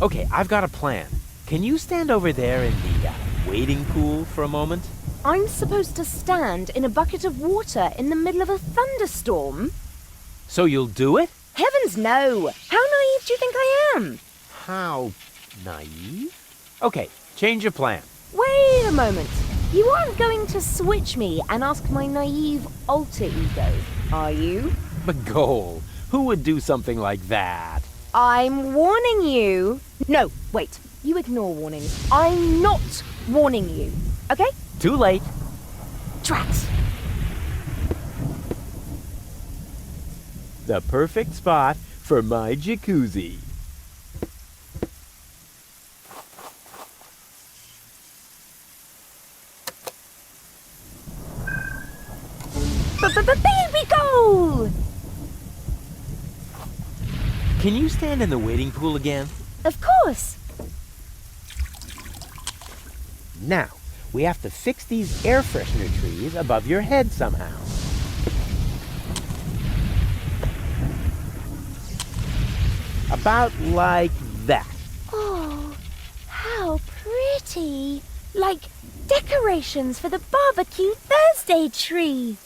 Okay, I've got a plan. Can you stand over there in the wading pool for a moment? I'm supposed to stand in a bucket of water in the middle of a thunderstorm? So you'll do it? Heavens no! How naive do you think I am? How naive? Okay, change your plan. Wait a moment. You aren't going to switch me and ask my naive alter ego, are you? McGoal, who would do something like that? I'm warning you. No, wait. You ignore warnings. I'm not warning you. Okay? Too late. Drat. The perfect spot for my jacuzzi. Baby goal! Can you stand in the wading pool again? Of course. Now, we have to fix these air freshener trees above your head somehow. About like that. Oh, how pretty. Like decorations for the barbecue Thursday tree.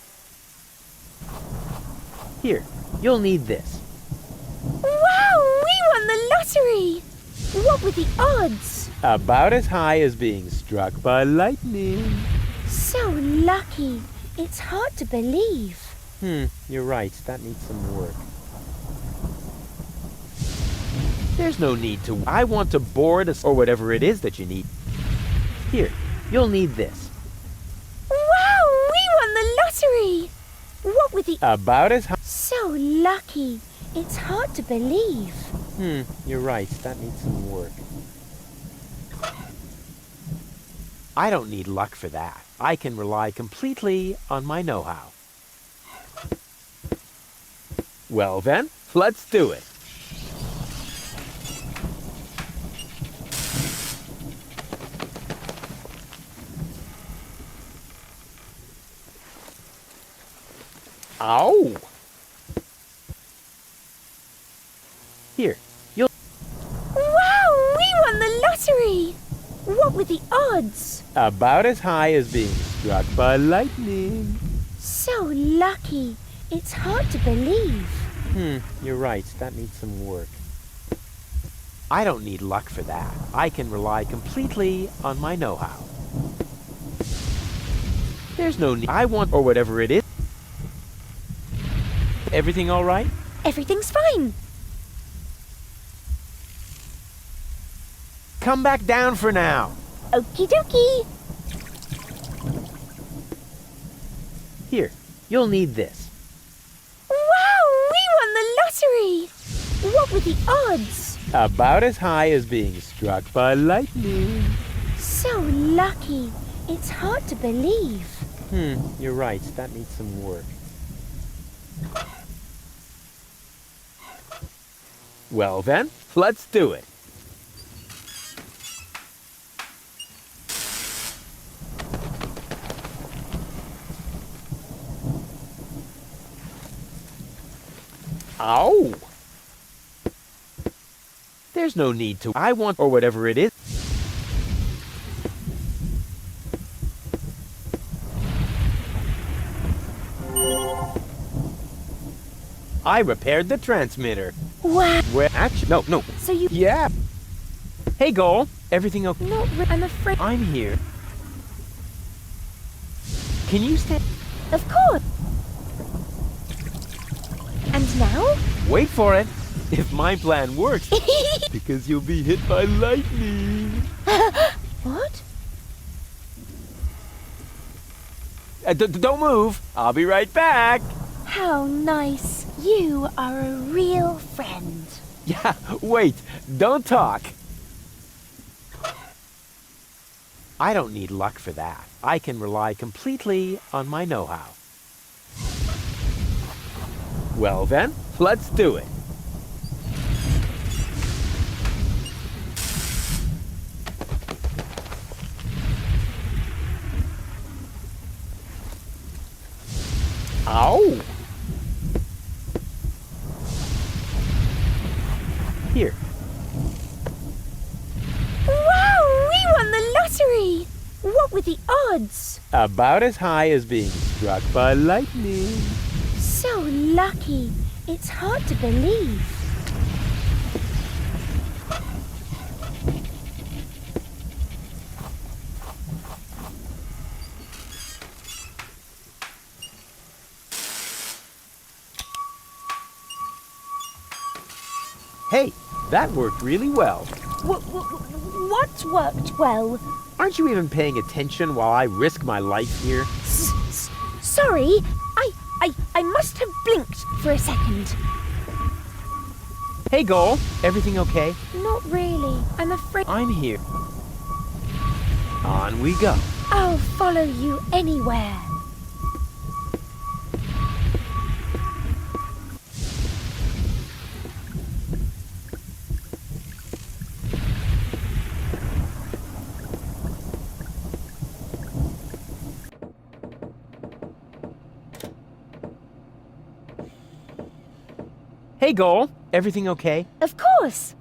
Here, you'll need this. Wow, we won the lottery! What were the odds? About as high as being struck by lightning. So lucky. It's hard to believe. You're right. That needs some work. There's no need to. I want to board us or whatever it is that you need. Here, you'll need this. Wow, we won the lottery! What were the... About as high... So lucky. It's hard to believe. You're right. That needs some work. I don't need luck for that. I can rely completely on my know-how. Well then, let's do it. Ow! Here, you'll... Wow, we won the lottery! What were the odds? About as high as being struck by lightning. So lucky. It's hard to believe. You're right. That needs some work. I don't need luck for that. I can rely completely on my know-how. There's no need. I want, or whatever it is. Everything all right? Everything's fine. Come back down for now. Okie dokie. Here, you'll need this. Wow, we won the lottery! What were the odds? About as high as being struck by lightning. So lucky. It's hard to believe. You're right. That needs some work. Well then, let's do it. Ow! There's no need to. I want, or whatever it is. I repaired the transmitter. Wow. Where? Actually, no. So you... Yeah. Hey, Goal. Everything okay? Not I'm afraid... I'm here. Can you stand? Of course. And now? Wait for it. If my plan works, because you'll be hit by lightning. What? Don't move. I'll be right back. How nice. You are a real friend. Yeah, wait. Don't talk. I don't need luck for that. I can rely completely on my know-how. Well then, let's do it. Ow! Here. misery! What were the odds? About as high as being struck by lightning. So lucky. It's hard to believe. Hey, that worked really well. What worked well? Aren't you even paying attention while I risk my life here? Sorry, I must have blinked for a second. Hey, Goal, everything okay? Not really. I'm afraid I'm here. On we go. I'll follow you anywhere. Hey, Goal, everything okay? Of course.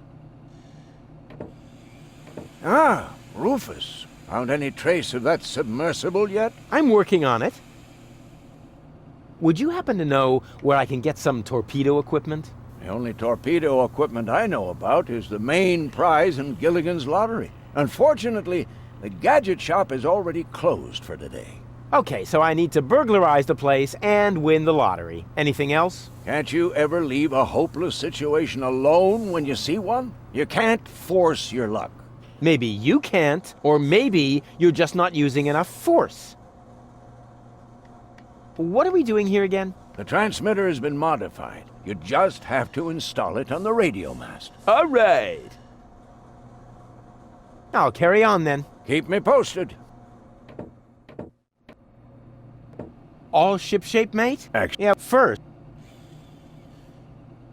Ah, Rufus. Found any trace of that submersible yet? I'm working on it. Would you happen to know where I can get some torpedo equipment? The only torpedo equipment I know about is the main prize in Gilligan's lottery. Unfortunately, the gadget shop is already closed for today. Okay, so I need to burglarize the place and win the lottery. Anything else? Can't you ever leave a hopeless situation alone when you see one? You can't force your luck. Maybe you can't, or maybe you're just not using enough force. What are we doing here again? The transmitter has been modified. You just have to install it on the radio mast. All right. I'll carry on then. Keep me posted. All shipshape, mate? Action. Yeah, first.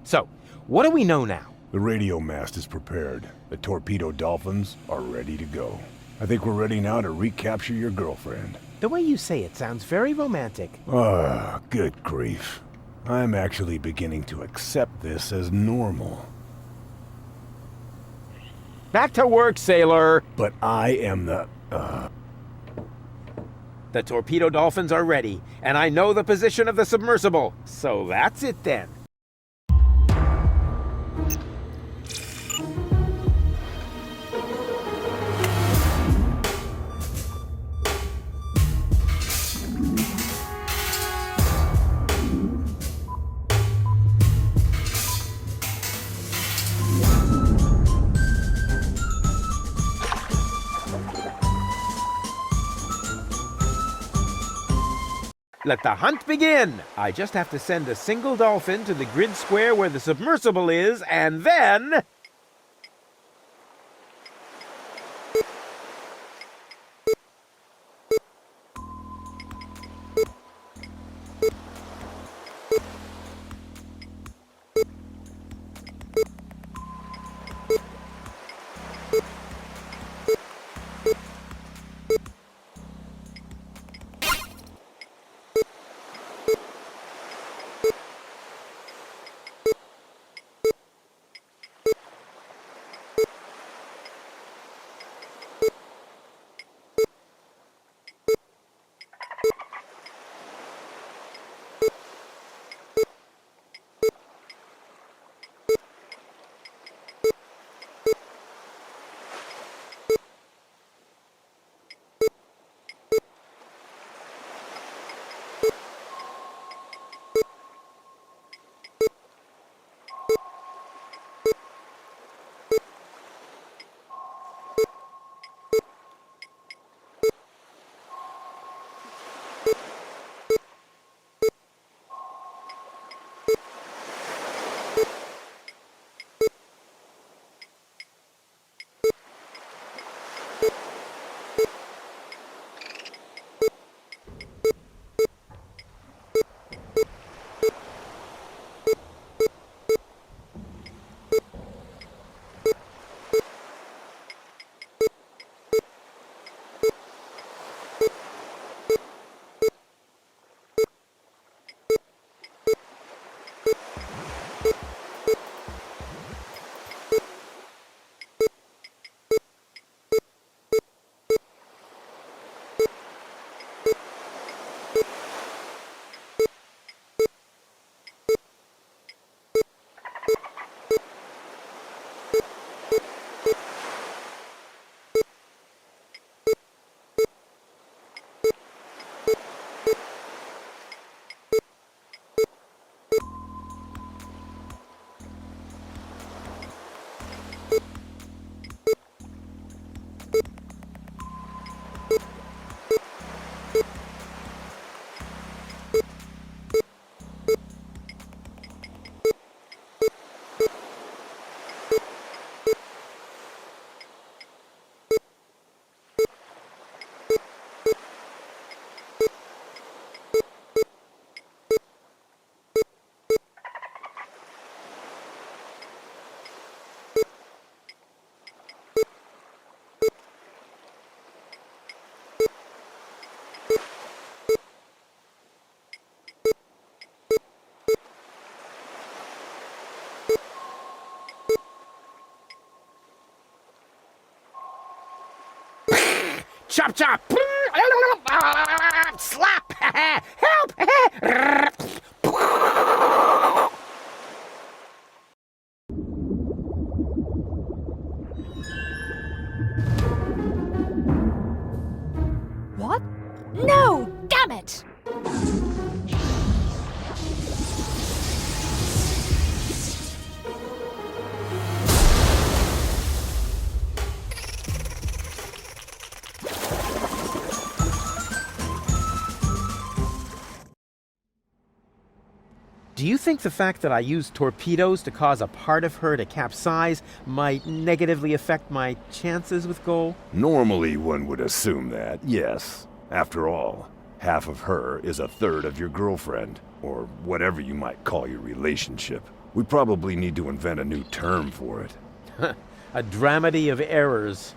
So, what do we know now? The radio mast is prepared. The torpedo dolphins are ready to go. I think we're ready now to recapture your girlfriend. The way you say it sounds very romantic. Ah, good grief. I'm actually beginning to accept this as normal. Back to work, sailor! But I am the, The torpedo dolphins are ready, and I know the position of the submersible. So that's it then. Let the hunt begin! I just have to send a single dolphin to the grid square where the submersible is, and then... Chop chop! Slap! Help! What? No! Damn it! Do you think the fact that I used torpedoes to cause a part of her to capsize might negatively affect my chances with Goal? Normally, one would assume that, yes. After all, half of her is a third of your girlfriend, or whatever you might call your relationship. We probably need to invent a new term for it. A dramedy of errors.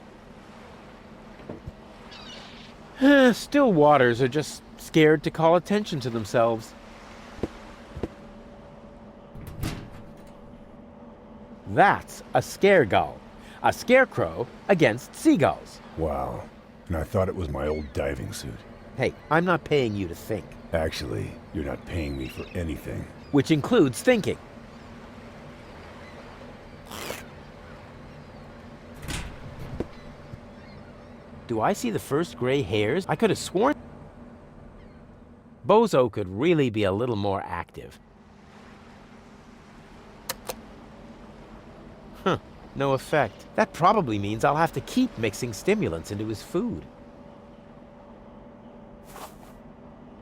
Still waters are just scared to call attention to themselves. That's a scaregull. A scarecrow against seagulls. Wow. And I thought it was my old diving suit. Hey, I'm not paying you to think. Actually, you're not paying me for anything. Which includes thinking. Do I see the first gray hairs? I could have sworn Bozo could really be a little more active. Huh, no effect. That probably means I'll have to keep mixing stimulants into his food.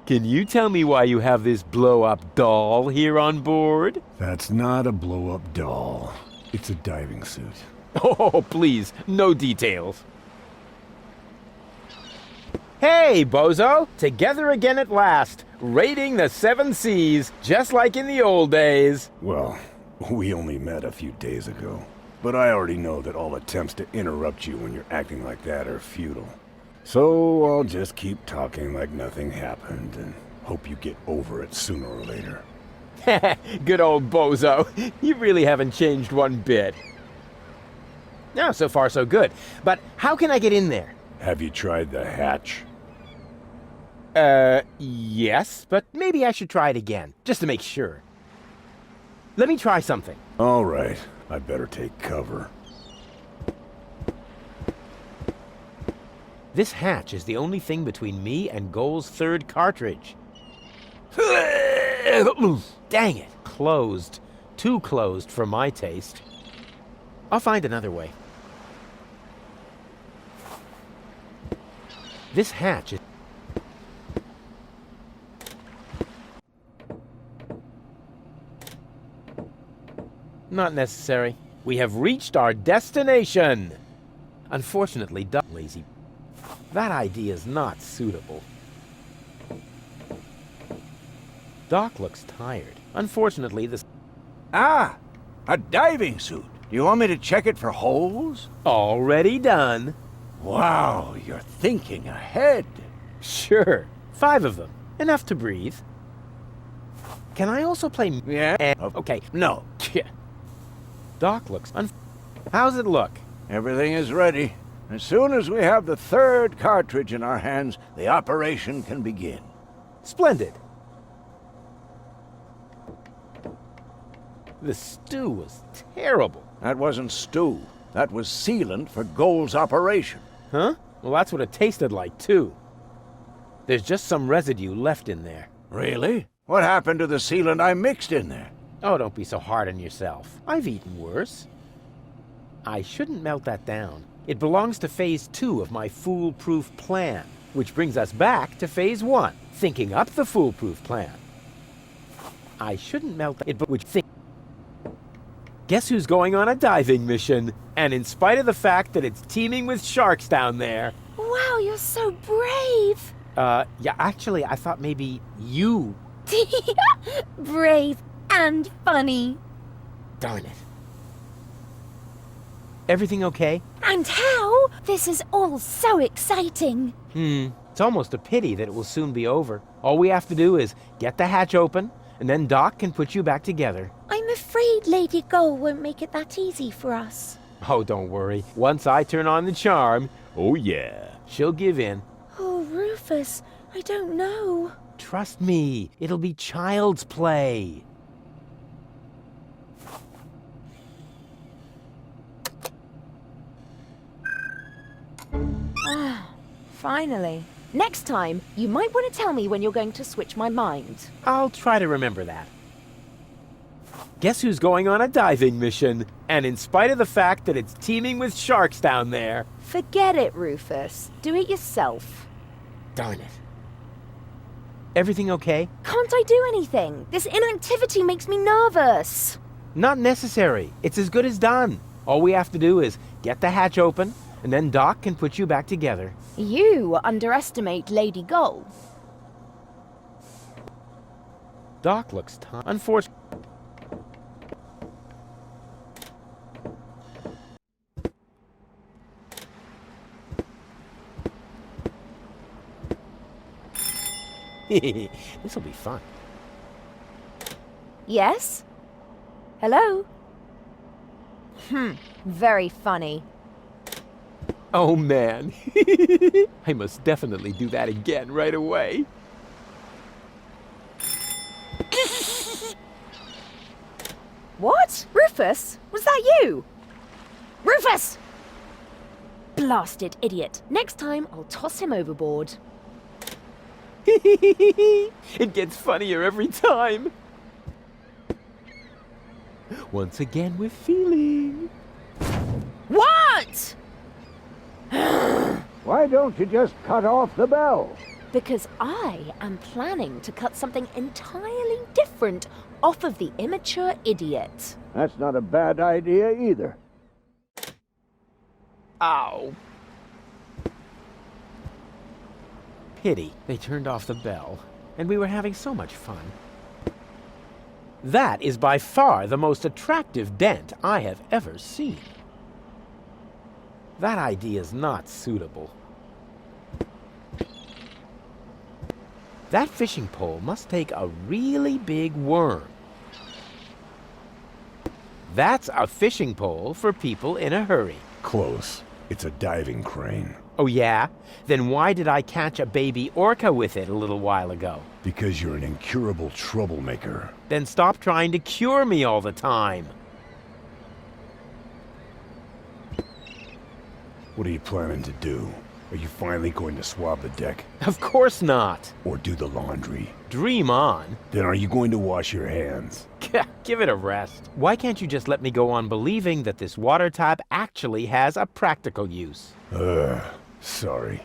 Can you tell me why you have this blow-up doll here on board? That's not a blow-up doll. It's a diving suit. Oh, please, no details. Hey, Bozo! Together again at last, raiding the 7 seas, just like in the old days. Well, we only met a few days ago. But I already know that all attempts to interrupt you when you're acting like that are futile. So I'll just keep talking like nothing happened and hope you get over it sooner or later. Good old Bozo. You really haven't changed one bit. No, so far so good. But how can I get in there? Have you tried the hatch? Yes, but maybe I should try it again, just to make sure. Let me try something. All right, I better take cover. This hatch is the only thing between me and Goal's 3rd cartridge. Dang it. Closed. Too closed for my taste. I'll find another way. This hatch is... Not necessary. We have reached our destination. Unfortunately, lazy. That idea is not suitable. Doc looks tired. Unfortunately, this... Ah! A diving suit. Do you want me to check it for holes? Already done. Wow, you're thinking ahead. Sure. 5 of them. Enough to breathe. Can I also play... Yeah? Okay. No. Doc looks... How's it look? Everything is ready. As soon as we have the 3rd cartridge in our hands, the operation can begin. Splendid. The stew was terrible. That wasn't stew. That was sealant for Goal's operation. Huh? Well, that's what it tasted like, too. There's just some residue left in there. Really? What happened to the sealant I mixed in there? Oh, don't be so hard on yourself. I've eaten worse. I shouldn't melt that down. It belongs to Phase 2 of my foolproof plan, which brings us back to Phase 1, thinking up the foolproof plan. I shouldn't melt it, but which think... Guess who's going on a diving mission? And in spite of the fact that it's teeming with sharks down there... Wow, you're so brave! Yeah, actually, I thought maybe you... Brave and funny. Darn it. Everything okay? And how? This is all so exciting. It's almost a pity that it will soon be over. All we have to do is get the hatch open, and then Doc can put you back together. I'm afraid Lady Gull won't make it that easy for us. Oh, don't worry. Once I turn on the charm, Oh, yeah. She'll give in. Oh, Rufus, I don't know. Trust me, it'll be child's play. Finally. Next time, you might want to tell me when you're going to switch my mind. I'll try to remember that. Guess who's going on a diving mission? And in spite of the fact that it's teeming with sharks down there. Forget it, Rufus. Do it yourself. Darn it. Everything okay? Can't I do anything? This inactivity makes me nervous. Not necessary. It's as good as done. All we have to do is get the hatch open, and then Doc can put you back together. You underestimate Lady Gull. Doc looks unfortunate. This'll be fun. Yes? Hello? Very funny. Oh man, I must definitely do that again right away. What? Rufus? Was that you? Rufus! Blasted idiot. Next time, I'll toss him overboard. It gets funnier every time. Once again with feeling. What? Why don't you just cut off the bell? Because I am planning to cut something entirely different off of the immature idiot. That's not a bad idea either. Ow. Pity they turned off the bell, and we were having so much fun. That is by far the most attractive dent I have ever seen. That idea is not suitable. That fishing pole must take a really big worm. That's a fishing pole for people in a hurry. Close. It's a diving crane. Oh yeah? Then why did I catch a baby orca with it a little while ago? Because you're an incurable troublemaker. Then stop trying to cure me all the time. What are you planning to do? Are you finally going to swab the deck? Of course not. Or do the laundry? Dream on. Then are you going to wash your hands? Give it a rest. Why can't you just let me go on believing that this water tap actually has a practical use? Sorry.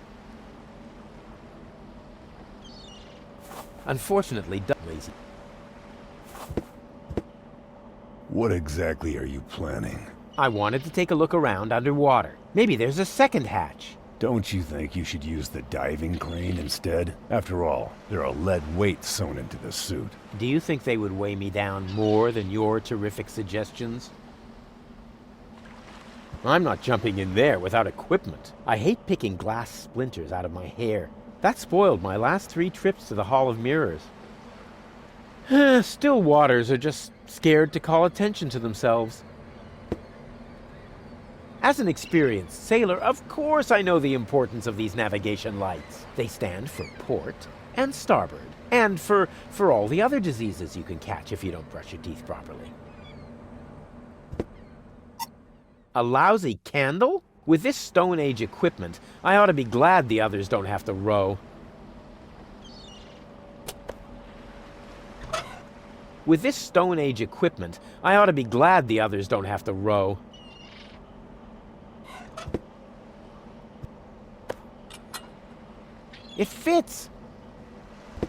Unfortunately, lazy. What exactly are you planning? I wanted to take a look around underwater. Maybe there's a second hatch. Don't you think you should use the diving crane instead? After all, there are lead weights sewn into the suit. Do you think they would weigh me down more than your terrific suggestions? I'm not jumping in there without equipment. I hate picking glass splinters out of my hair. That spoiled my last 3 trips to the Hall of Mirrors. Still waters are just scared to call attention to themselves. As an experienced sailor, of course I know the importance of these navigation lights. They stand for port and starboard, and for all the other diseases you can catch if you don't brush your teeth properly. A lousy candle? With this Stone Age equipment, I ought to be glad the others don't have to row. With this Stone Age equipment, I ought to be glad the others don't have to row. It fits!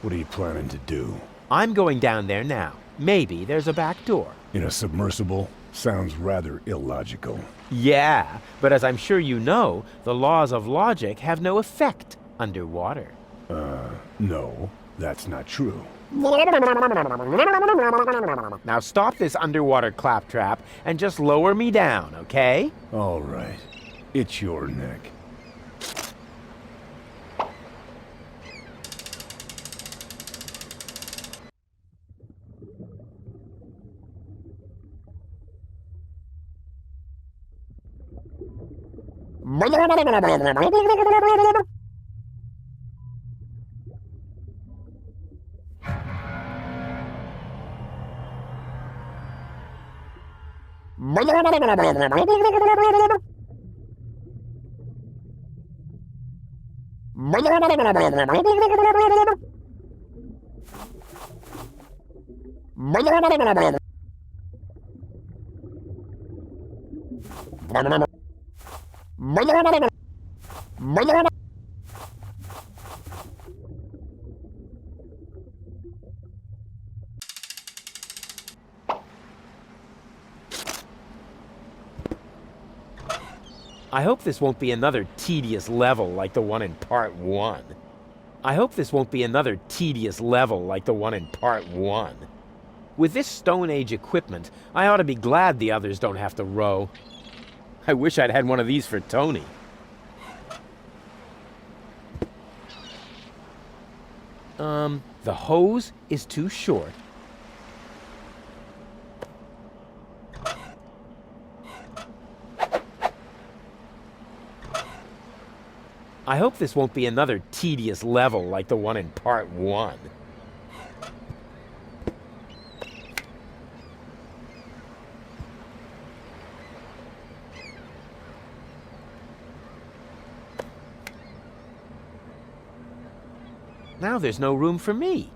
What are you planning to do? I'm going down there now. Maybe there's a back door. In a submersible? Sounds rather illogical. Yeah, but as I'm sure you know, the laws of logic have no effect underwater. No, that's not true. Now stop this underwater claptrap and just lower me down, okay? All right. It's your neck. I hope this won't be another tedious level like the one in Part 1. I hope this won't be another tedious level like the one in Part 1. With this Stone Age equipment, I ought to be glad the others don't have to row. I wish I'd had one of these for Tony. The hose is too short. I hope this won't be another tedious level like the one in Part 1. Now there's no room for me.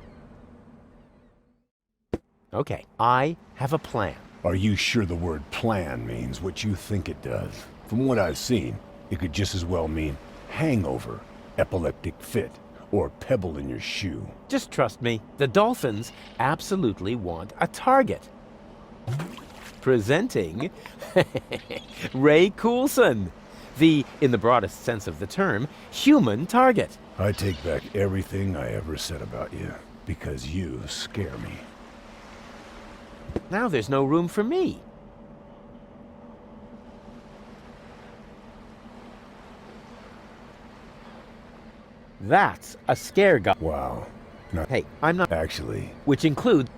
Okay, I have a plan. Are you sure the word plan means what you think it does? From what I've seen, it could just as well mean hangover, epileptic fit, or pebble in your shoe. Just trust me, the Dolphins absolutely want a target. Presenting Ray Coulson, the, in the broadest sense of the term, human target. I take back everything I ever said about you, because you scare me. Now there's no room for me. That's a scare gun. Wow. Not Hey, I'm not... actually. Which includes...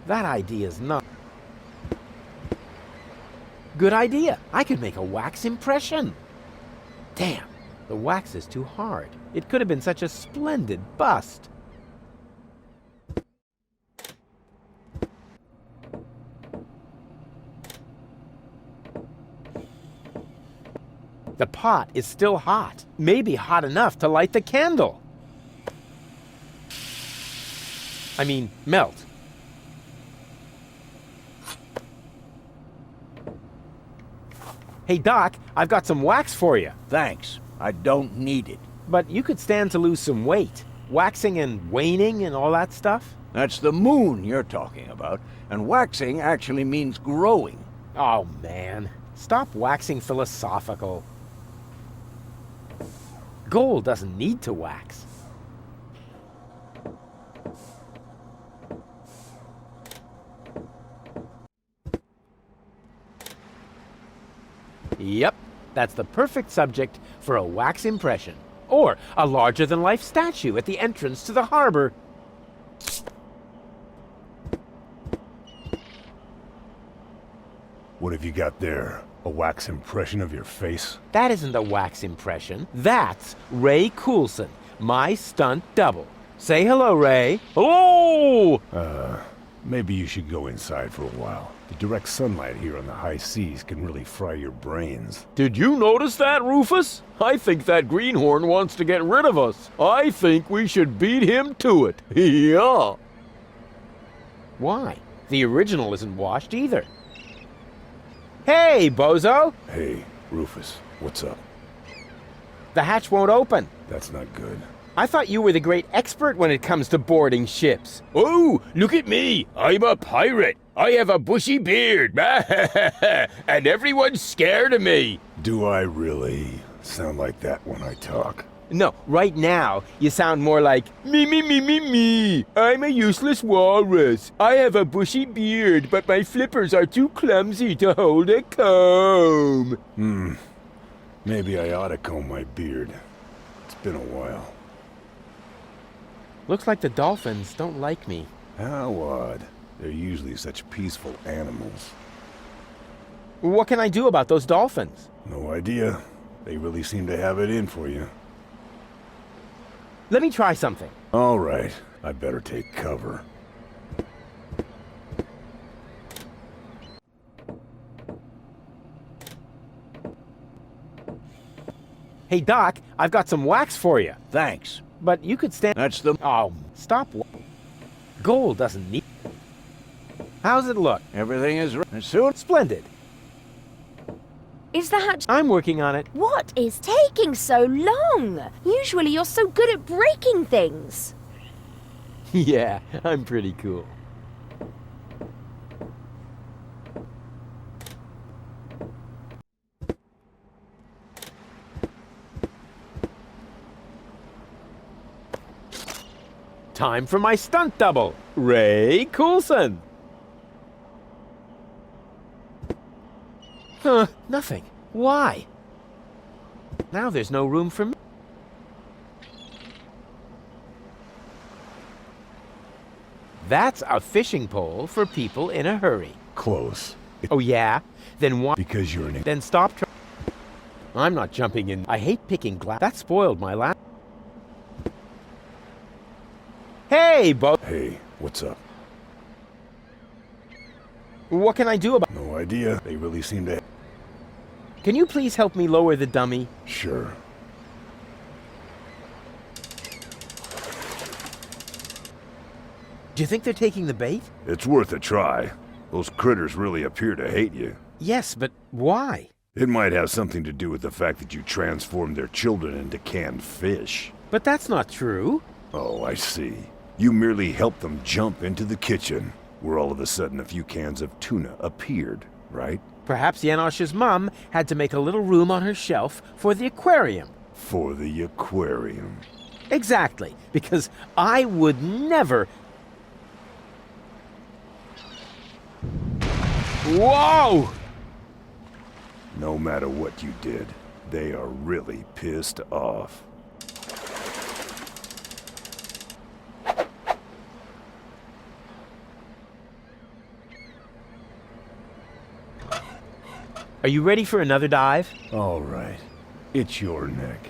That idea's not... Good idea. I could make a wax impression. Damn, the wax is too hard. It could have been such a splendid bust. The pot is still hot. Maybe hot enough to light the candle. I mean, melt. Hey, Doc, I've got some wax for you. Thanks. I don't need it. But you could stand to lose some weight. Waxing and waning and all that stuff. That's the moon you're talking about, and waxing actually means growing. Oh, man. Stop waxing philosophical. Gold doesn't need to wax. Yep, that's the perfect subject for a wax impression. Or a larger-than-life statue at the entrance to the harbor. What have you got there? A wax impression of your face? That isn't a wax impression. That's Ray Coulson, my stunt double. Say hello, Ray. Hello! Maybe you should go inside for a while. The direct sunlight here on the high seas can really fry your brains. Did you notice that, Rufus? I think that greenhorn wants to get rid of us. I think we should beat him to it. Yeah. Why? The original isn't washed either. Hey, bozo! Hey, Rufus, what's up? The hatch won't open. That's not good. I thought you were the great expert when it comes to boarding ships. Oh, look at me. I'm a pirate. I have a bushy beard. And everyone's scared of me. Do I really sound like that when I talk? No, right now, you sound more like, Me. I'm a useless walrus. I have a bushy beard, but my flippers are too clumsy to hold a comb. Maybe I ought to comb my beard. It's been a while. looks like the dolphins don't like me. How odd. They're usually such peaceful animals. What can I do about those dolphins? No idea. They really seem to have it in for you. Let me try something. All right, I better take cover. Hey, Doc, I've got some wax for you. Thanks. But you could stand... That's the... Oh, stop. Gold doesn't need... How's it look? Everything is... Soon? Splendid. Is the hatch... I'm working on it. What is taking so long? Usually you're so good at breaking things. Yeah, I'm pretty cool. Time for my stunt double, Ray Coulson. Huh, nothing. Why? Now there's no room for me. That's a fishing pole for people in a hurry. Close. Oh yeah? Then why? Because you're an... Then stop I'm not jumping in. I hate picking glass. That spoiled my last... Hey, Bo... Hey, what's up? What can I do about... No idea. They really seem to... Can you please help me lower the dummy? Sure. Do you think they're taking the bait? It's worth a try. Those critters really appear to hate you. Yes, but why? It might have something to do with the fact that you transformed their children into canned fish. But that's not true. Oh, I see. You merely helped them jump into the kitchen, where all of a sudden a few cans of tuna appeared, right? Perhaps Janosch's mom had to make a little room on her shelf for the aquarium. For the aquarium. Exactly, because I would never... Whoa! No matter what you did, they are really pissed off. Are you ready for another dive? All right. It's your neck.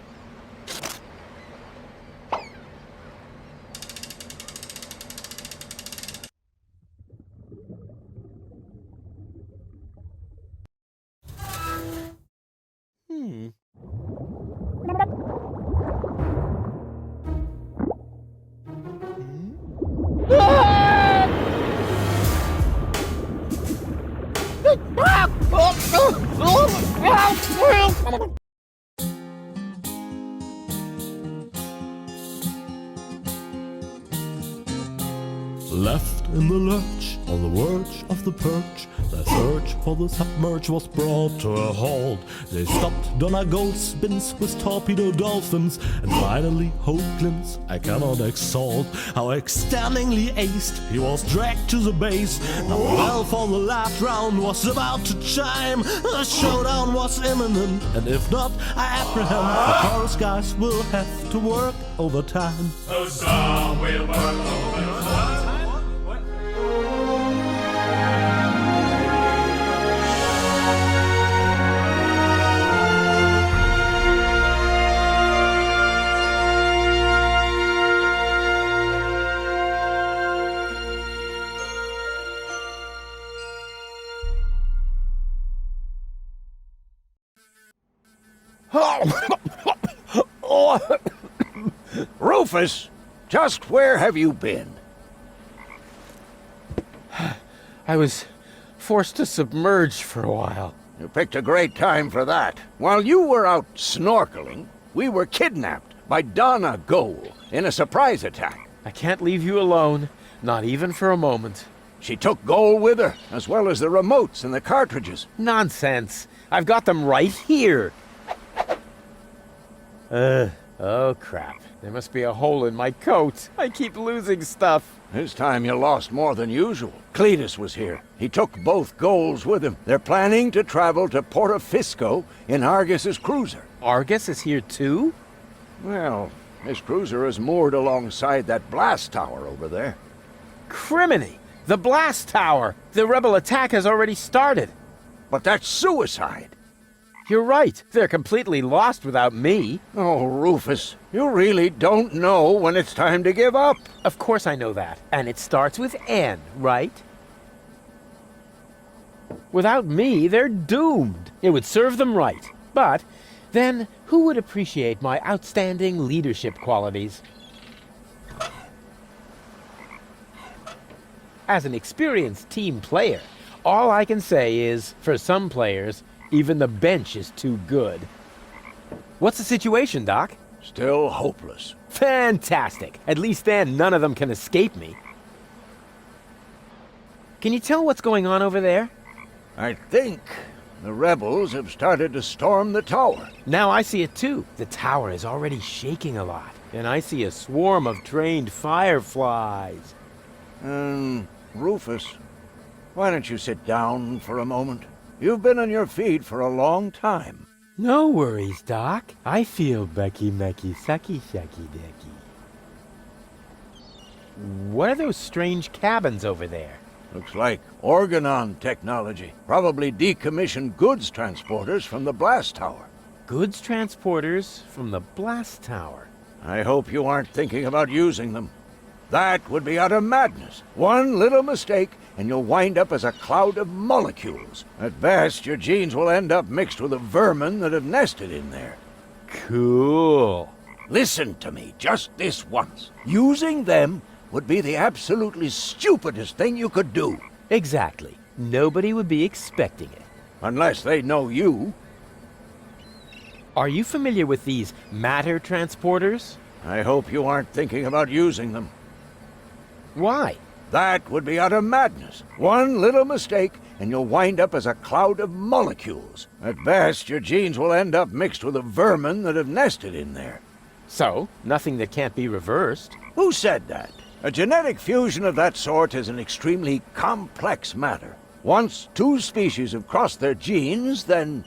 Left in the lurch, on the verge of the perch, the search for the submerge was brought to a halt. They stopped Donegal spins with torpedo dolphins, and finally Hoagland's I cannot exalt. How extendingly aced he was dragged to the base. Now the bell for the last round was about to chime. The showdown was imminent, and if not, I apprehend the chorus guys will have to work overtime. Huzzah, we'll work overtime. Rufus, just where have you been? I was forced to submerge for a while. You picked a great time for that. While you were out snorkeling, we were kidnapped by Donna Goal in a surprise attack. I can't leave you alone, not even for a moment. She took Goal with her, as well as the remotes and the cartridges. Nonsense. I've got them right here. Oh crap. There must be a hole in my coat. I keep losing stuff. This time you lost more than usual. Cletus was here. He took both Goals with him. They're planning to travel to Portofisco in Argus's cruiser. Argus is here too? Well, his cruiser is moored alongside that blast tower over there. Criminy! The blast tower! The rebel attack has already started. But that's suicide. You're right. They're completely lost without me. Oh, Rufus, you really don't know when it's time to give up. Of course I know that. And it starts with N, right? Without me, they're doomed. It would serve them right. But then, who would appreciate my outstanding leadership qualities? As an experienced team player, all I can say is, for some players, even the bench is too good. What's the situation, Doc? Still hopeless. Fantastic! At least then, none of them can escape me. Can you tell what's going on over there? I think the rebels have started to storm the tower. Now I see it too. The tower is already shaking a lot. And I see a swarm of trained fireflies. Rufus, why don't you sit down for a moment? You've been on your feet for a long time. No worries, Doc. I feel Becky-Mecky, Sucky-Shucky-Ducky. What are those strange cabins over there? Looks like Organon technology. Probably decommissioned goods transporters from the blast tower. Goods transporters from the blast tower. I hope you aren't thinking about using them. That would be utter madness. One little mistake, and you'll wind up as a cloud of molecules. At best, your genes will end up mixed with the vermin that have nested in there. Cool. Listen to me just this once. Using them would be the absolutely stupidest thing you could do. Exactly. Nobody would be expecting it. Unless they know you. Are you familiar with these matter transporters? I hope you aren't thinking about using them. Why? That would be utter madness. One little mistake, and you'll wind up as a cloud of molecules. At best, your genes will end up mixed with the vermin that have nested in there. So, nothing that can't be reversed. Who said that? A genetic fusion of that sort is an extremely complex matter. Once two species have crossed their genes, then...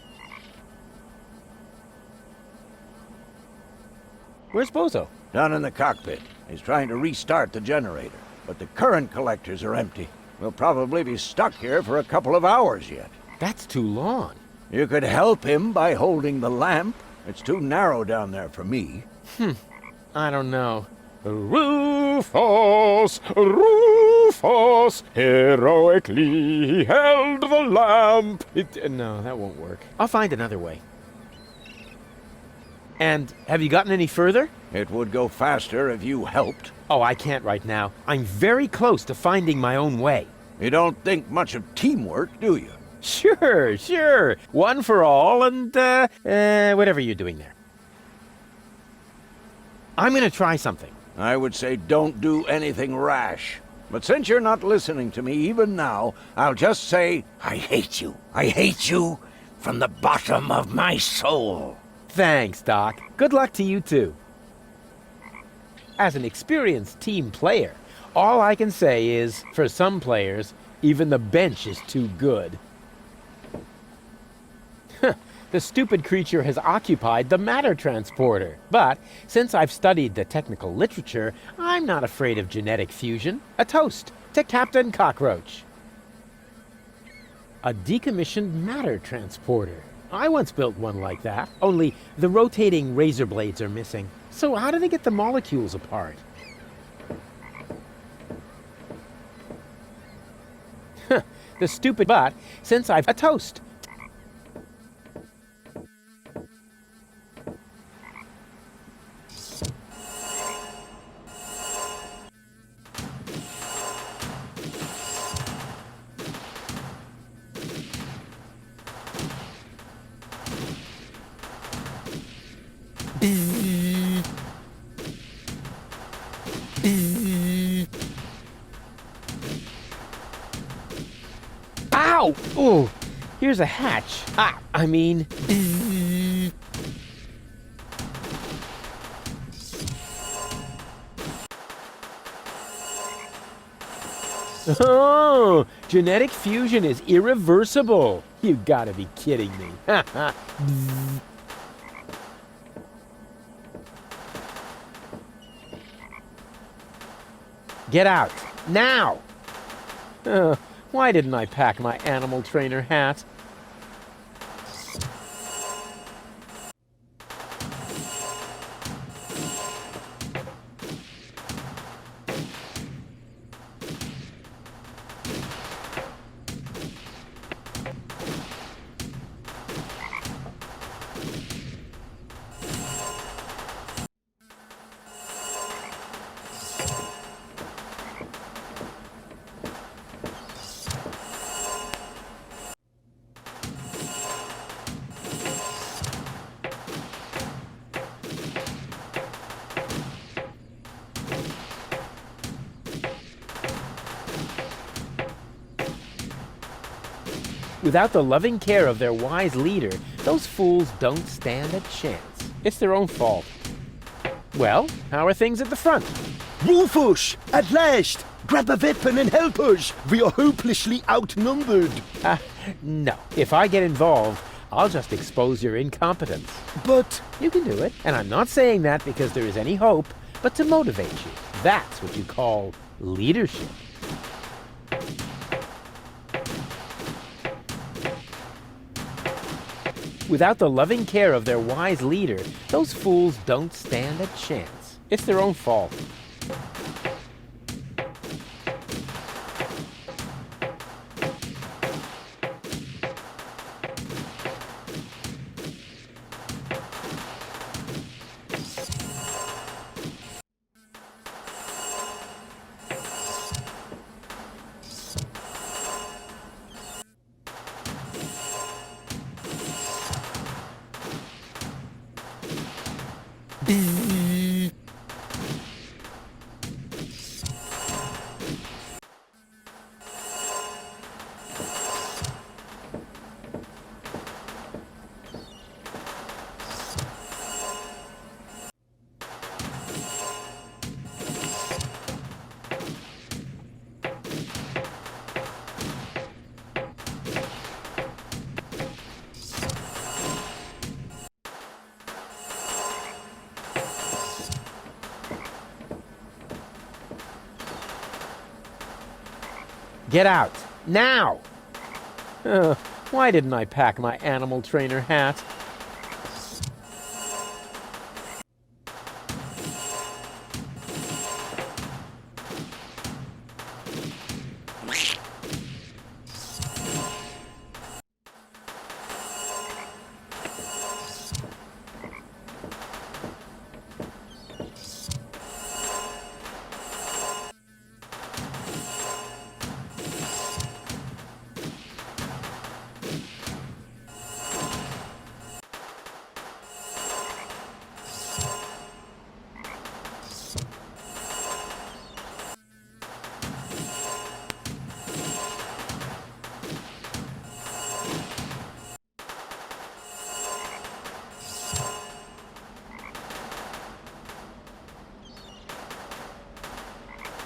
Where's Bozo? Down in the cockpit. He's trying to restart the generator. But the current collectors are empty. We'll probably be stuck here for a couple of hours yet. That's too long. You could help him by holding the lamp. It's too narrow down there for me. I don't know. Rufus, Rufus, heroically held the lamp. No, that won't work. I'll find another way. And have you gotten any further? It would go faster if you helped. Oh, I can't right now. I'm very close to finding my own way. You don't think much of teamwork, do you? Sure. One for all and, whatever you're doing there. I'm gonna try something. I would say don't do anything rash. But since you're not listening to me even now, I'll just say, I hate you. I hate you from the bottom of my soul. Thanks, Doc. Good luck to you, too. As an experienced team player, all I can say is, for some players, even the bench is too good. The stupid creature has occupied the matter transporter. But since I've studied the technical literature, I'm not afraid of genetic fusion. A toast to Captain Cockroach. A decommissioned matter transporter. I once built one like that, only the rotating razor blades are missing. So how do they get the molecules apart? The stupid but since I've a toast. Ow! Oh, here's a hatch. I mean... Oh, genetic fusion is irreversible. You gotta be kidding me. Get out, now! Why didn't I pack my animal trainer hat? Without the loving care of their wise leader, those fools don't stand a chance. It's their own fault. Well, how are things at the front? Rufus! At last! Grab a weapon and help us! We are hopelessly outnumbered! No. If I get involved, I'll just expose your incompetence. But... You can do it, and I'm not saying that because there is any hope, but to motivate you. That's what you call leadership. Without the loving care of their wise leader, those fools don't stand a chance. It's their own fault. Get out. Now! Why didn't I pack my animal trainer hat?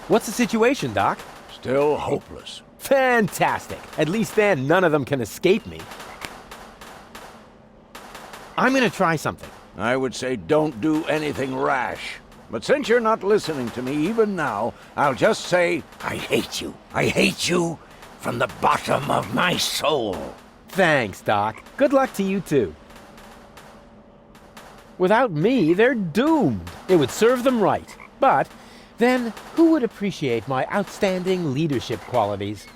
What's the situation, Doc? Still hopeless. Fantastic! At least then none of them can escape me. I'm gonna try something. I would say don't do anything rash. But since you're not listening to me even now, I'll just say, I hate you. I hate you from the bottom of my soul. Thanks, Doc. Good luck to you too. Without me, they're doomed. It would serve them right. But then, who would appreciate my outstanding leadership qualities?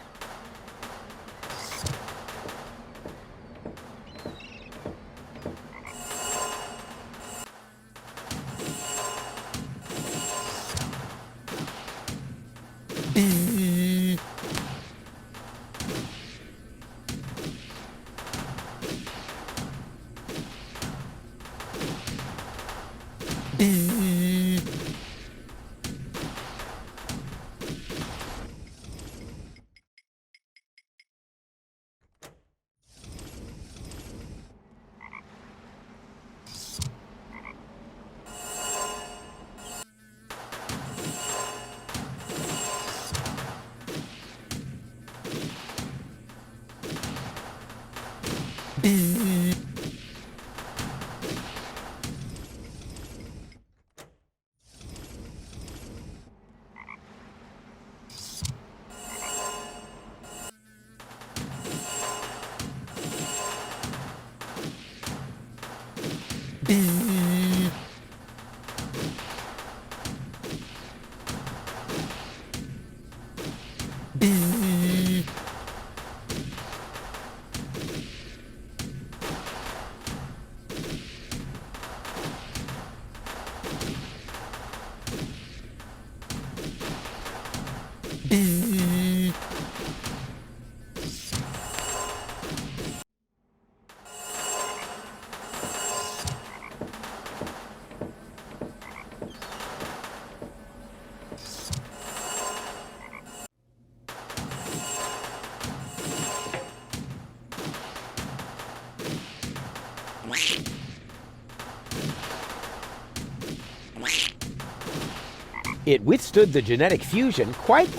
It withstood the genetic fusion quite...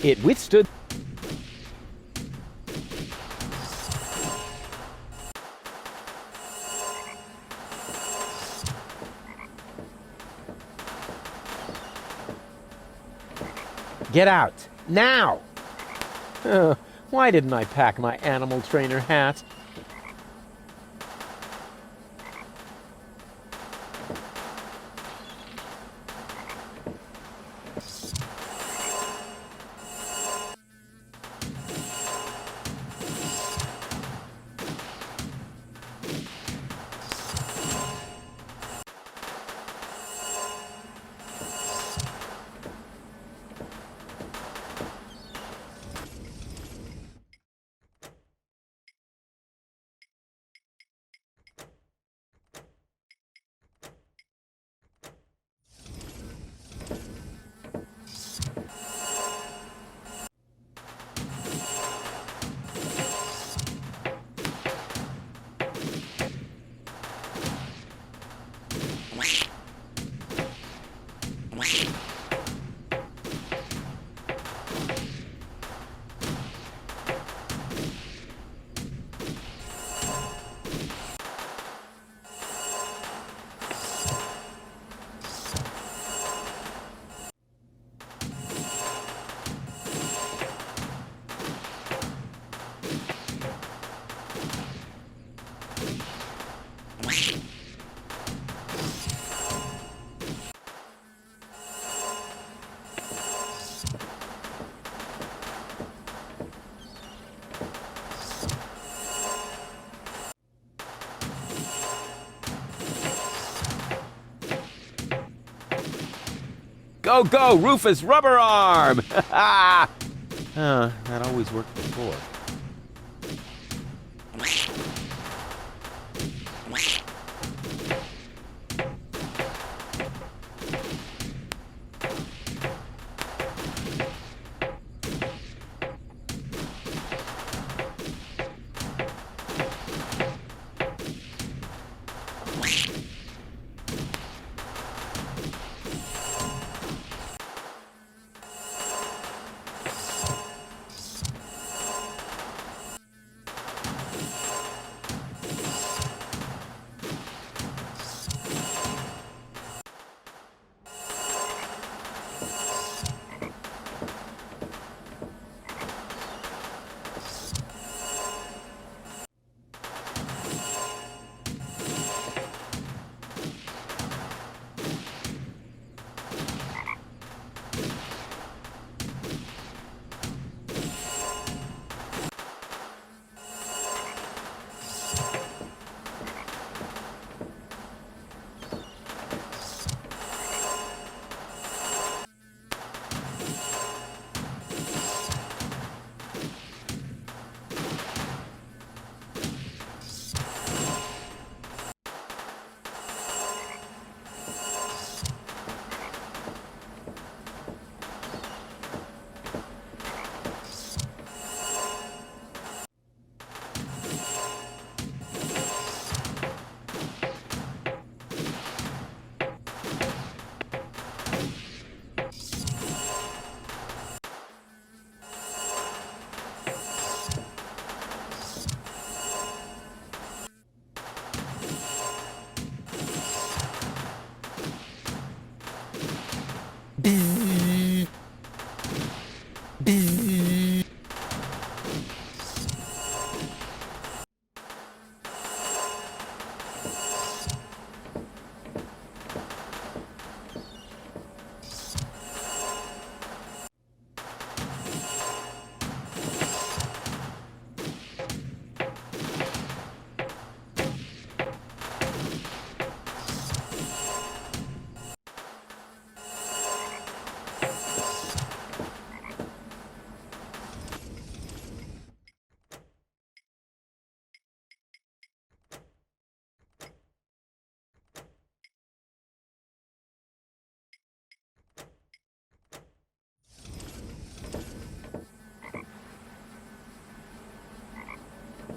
It withstood... Get out, now! Why didn't I pack my animal trainer hat? Go, go, Rufus Rubber Arm! That always worked before.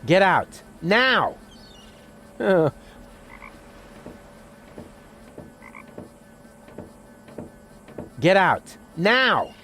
Get out. Now! Get out. Now!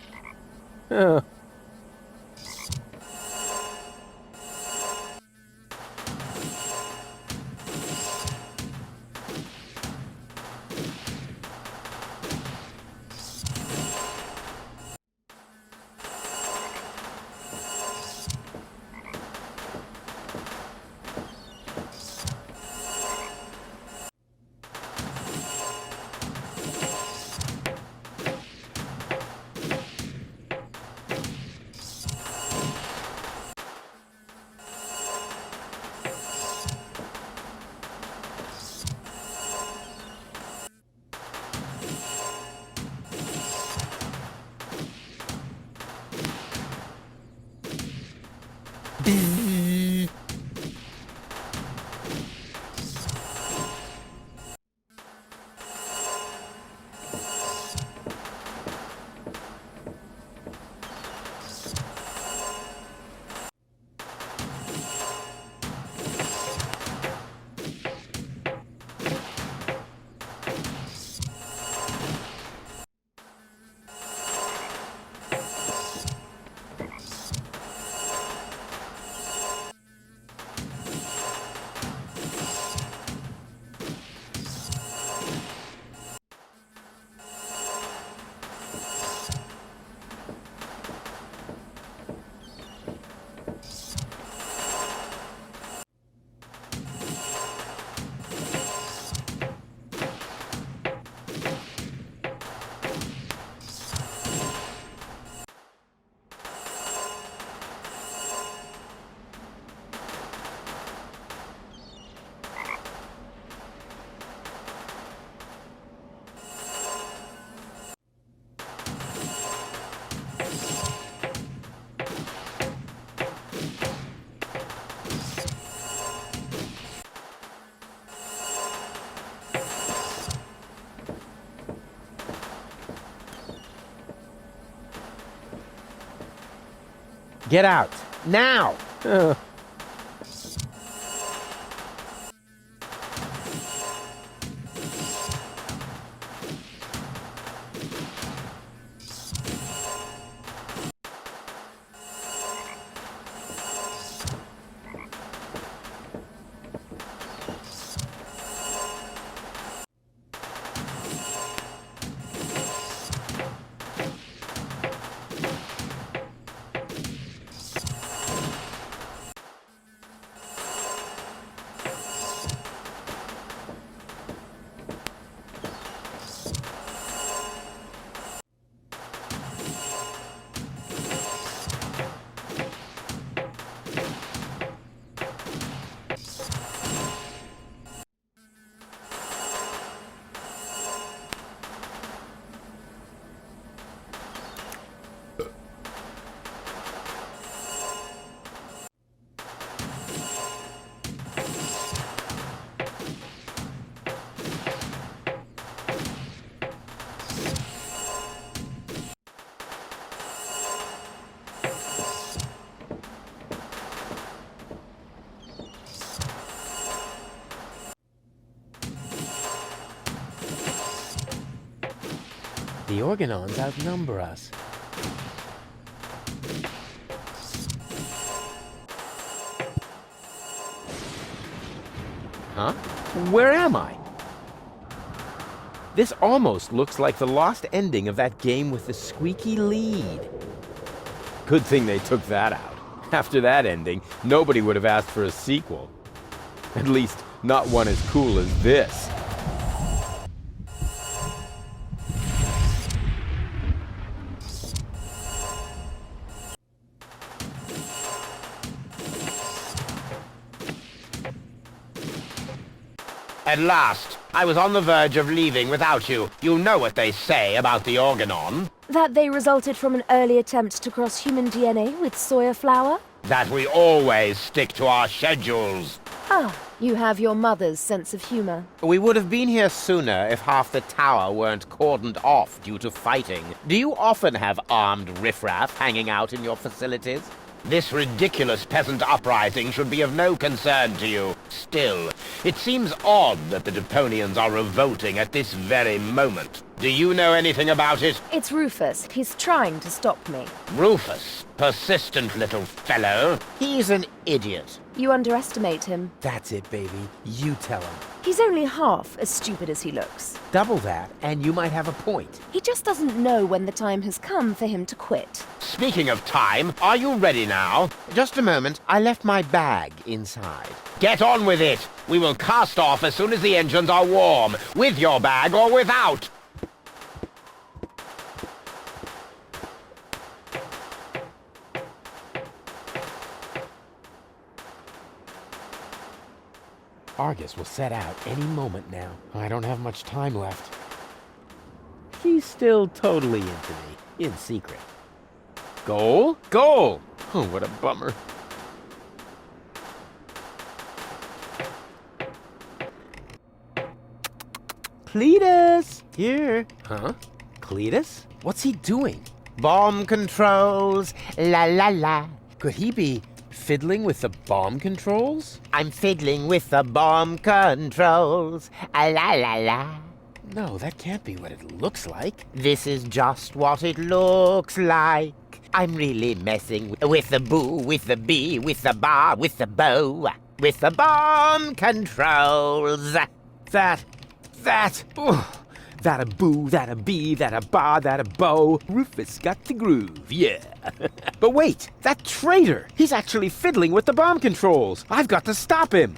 Get out. Now! The Organons outnumber us. Huh? Where am I? This almost looks like the lost ending of that game with the squeaky lead. Good thing they took that out. After that ending, nobody would have asked for a sequel. At least, not one as cool as this. At last! I was on the verge of leaving without you. You know what they say about the Organon. That they resulted from an early attempt to cross human DNA with soya flour? That we always stick to our schedules. Ah, you have your mother's sense of humor. We would have been here sooner if half the tower weren't cordoned off due to fighting. Do you often have armed riffraff hanging out in your facilities? This ridiculous peasant uprising should be of no concern to you. Still, it seems odd that the Deponians are revolting at this very moment. Do you know anything about it? It's Rufus. He's trying to stop me. Rufus, persistent little fellow. He's an idiot. You underestimate him. That's it, baby. You tell him. He's only half as stupid as he looks. Double that, and you might have a point. He just doesn't know when the time has come for him to quit. Speaking of time, are you ready now? Just a moment. I left my bag inside. Get on with it. We will cast off as soon as the engines are warm, with your bag or without. Argus will set out any moment now. I don't have much time left. He's still totally into me, in secret. Goal? Goal! Oh, what a bummer. Cletus! Here. Huh? Cletus? What's he doing? Bomb controls, la la la. Could he be fiddling with the bomb controls? I'm fiddling with the bomb controls, la la la. No, that can't be what it looks like. This is just what it looks like. I'm really messing with the boo, with the bee, with the bar, with the bow, with the bomb controls. That a boo, that a bee, that a bar, that a bow. Rufus got the groove, yeah. But wait, that traitor! He's actually fiddling with the bomb controls. I've got to stop him.